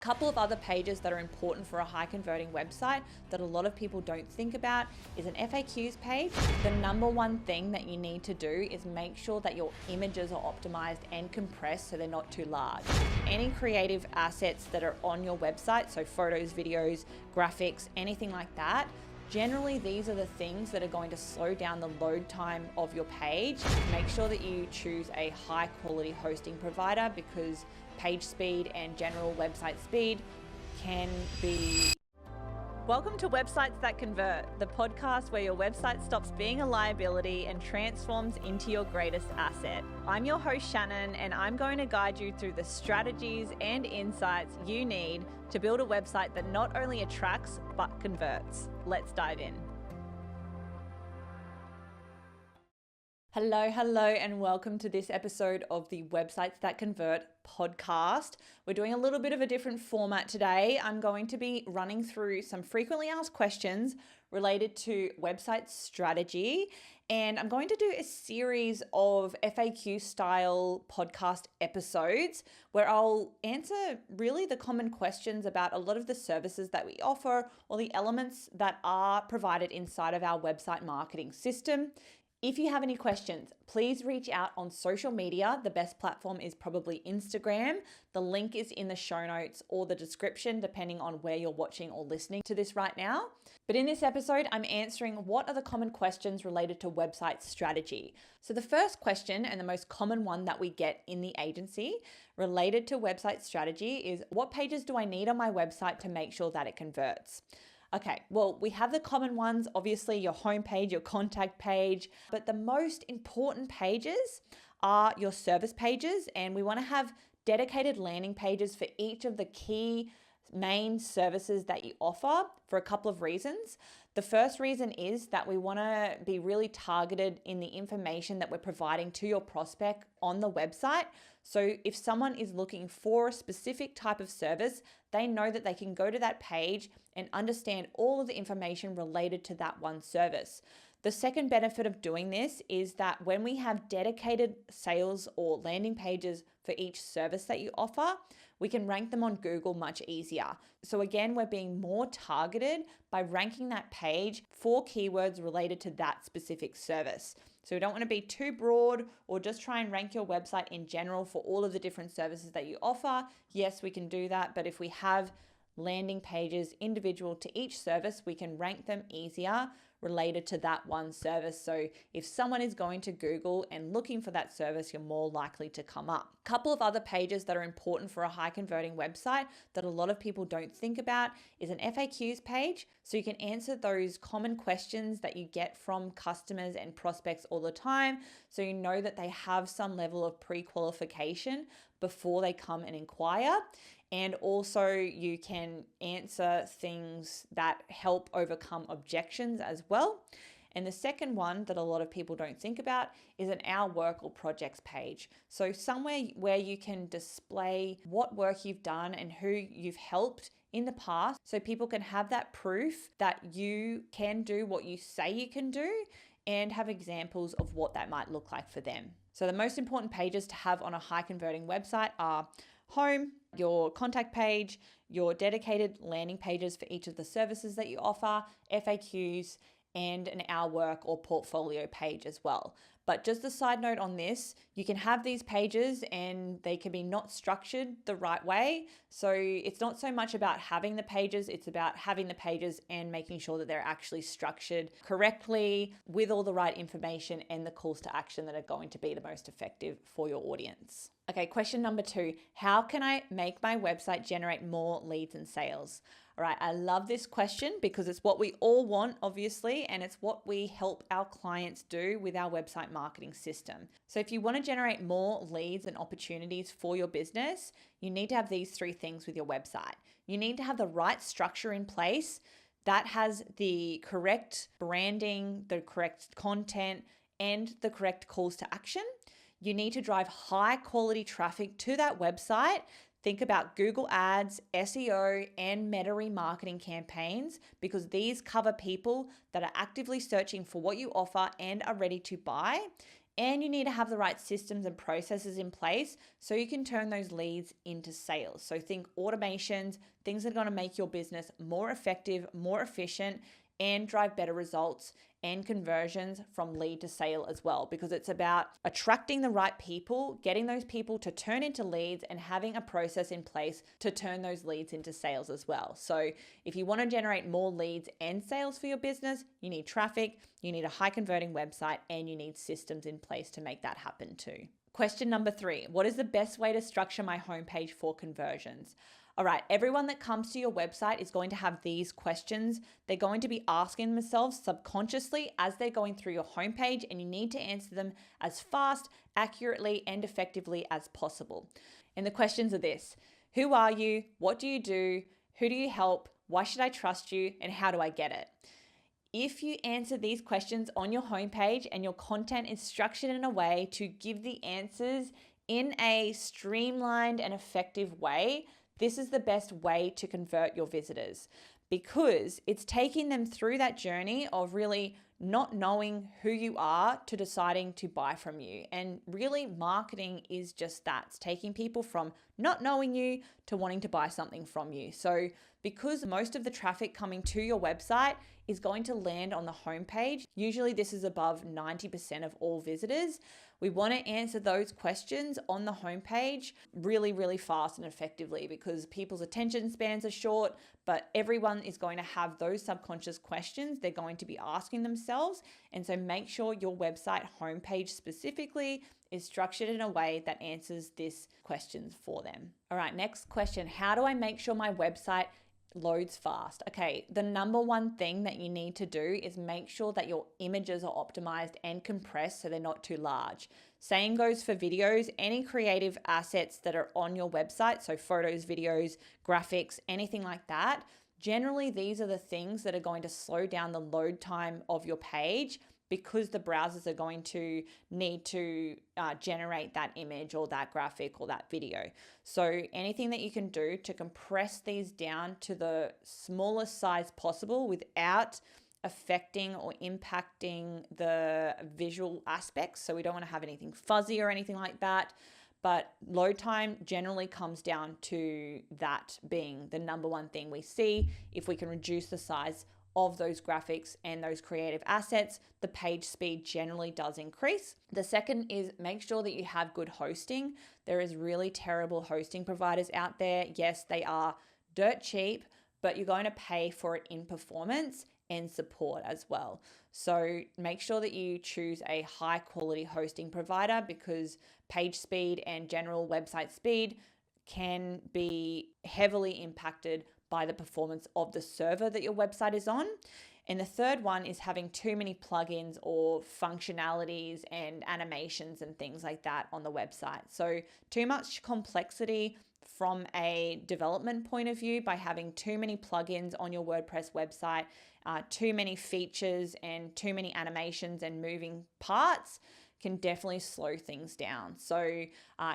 Couple of other pages that are important for a high converting website that a lot of people don't think about is an FAQs page. The number one thing that you need to do is make sure that your images are optimized and compressed so they're not too large. Any creative assets that are on your website, so photos, videos, graphics, anything like that, generally, these are the things that are going to slow down the load time of your page. Make sure that you choose a high quality hosting provider because page speed and general website speed can be... Welcome to Websites That Convert, the podcast where your website stops being a liability and transforms into your greatest asset. I'm your host, Shannon, and I'm going to guide you through the strategies and insights you need to build a website that not only attracts, but converts. Let's dive in. Hello, and welcome to this episode of the Websites That Convert podcast. We're doing a little bit of a different format today. I'm going to be running through some frequently asked questions related to website strategy, and I'm going to do a series of FAQ style podcast episodes where I'll answer really the common questions about a lot of the services that we offer or the elements that are provided inside of our website marketing system. If you have any questions, please reach out on social media. The best platform is probably Instagram. The link is in the show notes or the description, depending on where you're watching or listening to this right now. But in this episode, I'm answering what are the common questions related to website strategy. So the first question, and the most common one that we get in the agency related to website strategy, is what pages do I need on my website to make sure that it converts? Okay, well, we have the common ones, obviously your homepage, your contact page, but the most important pages are your service pages, and we want to have dedicated landing pages for each of the key main services that you offer for a couple of reasons. The first reason is that we want to be really targeted in the information that we're providing to your prospect on the website. So if someone is looking for a specific type of service, they know that they can go to that page and understand all of the information related to that one service. The second benefit of doing this is that when we have dedicated sales or landing pages for each service that you offer, we can rank them on Google much easier. So again, we're being more targeted by ranking that page for keywords related to that specific service. So we don't want to be too broad or just try and rank your website in general for all of the different services that you offer. Yes, we can do that, but if we have landing pages individual to each service, we can rank them easier related to that one service. So if someone is going to Google and looking for that service, you're more likely to come up. A couple of other pages that are important for a high converting website that a lot of people don't think about is an FAQs page. So you can answer those common questions that you get from customers and prospects all the time. So you know that they have some level of pre-qualification before they come and inquire. And also you can answer things that help overcome objections as well. And the second one that a lot of people don't think about is an Our Work or Projects page. So somewhere where you can display what work you've done and who you've helped in the past, so people can have that proof that you can do what you say you can do and have examples of what that might look like for them. So the most important pages to have on a high converting website are home, your contact page, your dedicated landing pages for each of the services that you offer, FAQs, and an Our Work or portfolio page as well. But just a side note on this, you can have these pages and they can be not structured the right way. So it's not so much about having the pages, it's about having the pages and making sure that they're actually structured correctly with all the right information and the calls to action that are going to be the most effective for your audience. Okay, question number 2, how can I make my website generate more leads and sales? All right, I love this question because it's what we all want, obviously, and it's what we help our clients do with our website marketing system. So if you want to generate more leads and opportunities for your business, you need to have these 3 things with your website. You need to have the right structure in place that has the correct branding, the correct content, and the correct calls to action. You need to drive high quality traffic to that website. Think about Google Ads, SEO, and meta remarketing campaigns because these cover people that are actively searching for what you offer and are ready to buy. And you need to have the right systems and processes in place so you can turn those leads into sales. So think automations, things that are going to make your business more effective, more efficient, and drive better results and conversions from lead to sale as well, because it's about attracting the right people, getting those people to turn into leads, and having a process in place to turn those leads into sales as well. So if you want to generate more leads and sales for your business, you need traffic, you need a high converting website, and you need systems in place to make that happen too. Question number 3, what is the best way to structure my homepage for conversions? All right, everyone that comes to your website is going to have these questions. They're going to be asking themselves subconsciously as they're going through your homepage, and you need to answer them as fast, accurately, and effectively as possible. And the questions are this: who are you? What do you do? Who do you help? Why should I trust you? And how do I get it? If you answer these questions on your homepage and your content is structured in a way to give the answers in a streamlined and effective way, this is the best way to convert your visitors, because it's taking them through that journey of really not knowing who you are to deciding to buy from you. And really, marketing is just that. It's taking people from not knowing you to wanting to buy something from you. So because most of the traffic coming to your website is going to land on the homepage, usually this is above 90% of all visitors, we want to answer those questions on the homepage really, really fast and effectively, because people's attention spans are short, but everyone is going to have those subconscious questions they're going to be asking themselves. And so make sure your website homepage specifically is structured in a way that answers these questions for them. All right, next question. How do I make sure my website loads fast? Okay, the number one thing that you need to do is make sure that your images are optimized and compressed so they're not too large. Same goes for videos. Any creative assets that are on your website, so photos, videos, graphics, anything like that, generally these are the things that are going to slow down the load time of your page, because the browsers are going to need to generate that image or that graphic or that video. So anything that you can do to compress these down to the smallest size possible without affecting or impacting the visual aspects. So we don't want to have anything fuzzy or anything like that. But load time generally comes down to that being the number one thing we see. If we can reduce the size of those graphics and those creative assets, the page speed generally does increase. The second is make sure that you have good hosting. There is really terrible hosting providers out there. Yes, they are dirt cheap, but you're going to pay for it in performance and support as well. So make sure that you choose a high quality hosting provider, because page speed and general website speed can be heavily impacted by the performance of the server that your website is on. And the third one is having too many plugins or functionalities and animations and things like that on the website. So too much complexity from a development point of view by having too many plugins on your WordPress website, too many features and too many animations and moving parts can definitely slow things down. So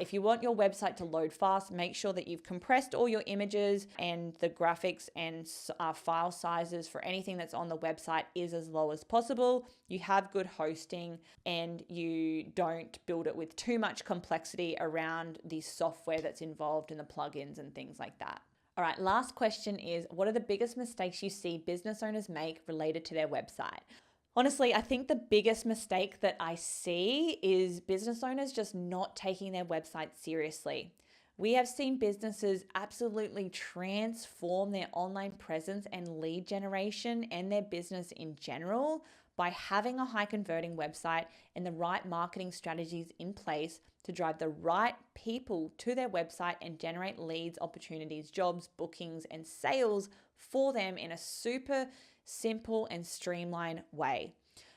if you want your website to load fast, make sure that you've compressed all your images and the graphics and file sizes for anything that's on the website is as low as possible. You have good hosting and you don't build it with too much complexity around the software that's involved in the plugins and things like that. All right, last question is, what are the biggest mistakes you see business owners make related to their website? Honestly, I think the biggest mistake that I see is business owners just not taking their website seriously. We have seen businesses absolutely transform their online presence and lead generation and their business in general by having a high converting website and the right marketing strategies in place to drive the right people to their website and generate leads, opportunities, jobs, bookings, and sales for them in a super simple and streamlined way.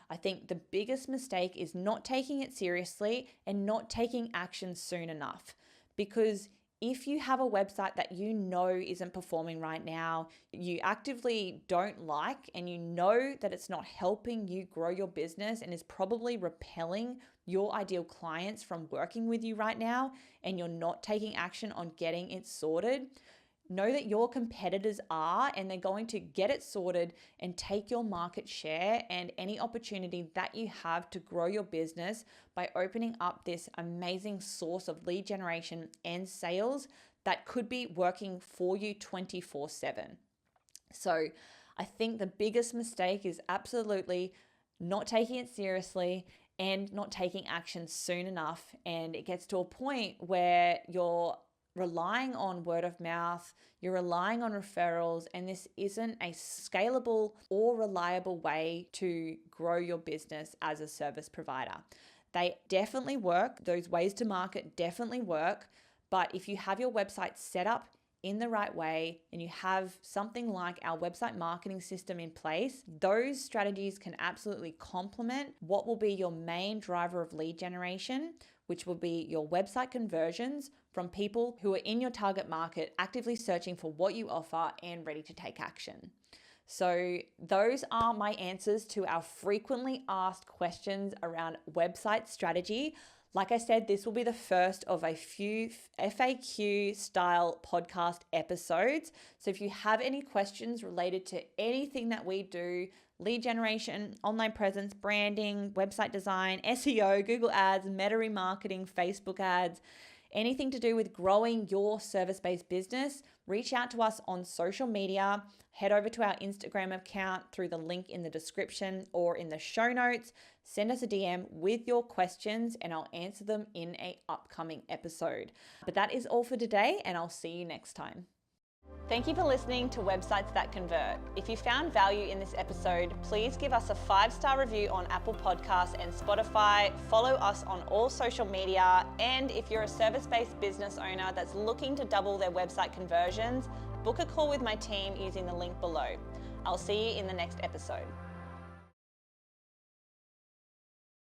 I think the biggest mistake is not taking it seriously and not taking action soon enough. Because if you have a website that you know isn't performing right now, you actively don't like, and you know that it's not helping you grow your business and is probably repelling your ideal clients from working with you right now, and you're not taking action on getting it sorted, Know that your competitors are, and they're going to get it sorted and take your market share and any opportunity that you have to grow your business by opening up this amazing source of lead generation and sales that could be working for you 24/7. So I think the biggest mistake is absolutely not taking it seriously and not taking action soon enough. And it gets to a point where you're relying on word of mouth, you're relying on referrals, and this isn't a scalable or reliable way to grow your business as a service provider. They definitely work, those ways to market definitely work, but if you have your website set up in the right way and you have something like our website marketing system in place, those strategies can absolutely complement what will be your main driver of lead generation, which will be your website conversions from people who are in your target market, actively searching for what you offer and ready to take action. So those are my answers to our frequently asked questions around website strategy. Like I said, this will be the first of a few FAQ style podcast episodes. So if you have any questions related to anything that we do, lead generation, online presence, branding, website design, SEO, Google Ads, meta remarketing, Facebook ads, anything to do with growing your service-based business, reach out to us on social media. Head over to our Instagram account through the link in the description or in the show notes. Send us a DM with your questions and I'll answer them in an upcoming episode. But that is all for today, and I'll see you next time. Thank you for listening to Websites That Convert. If you found value in this episode, please give us a 5-star review on Apple Podcasts and Spotify. Follow us on all social media. And if you're a service-based business owner that's looking to double their website conversions, book a call with my team using the link below. I'll see you in the next episode.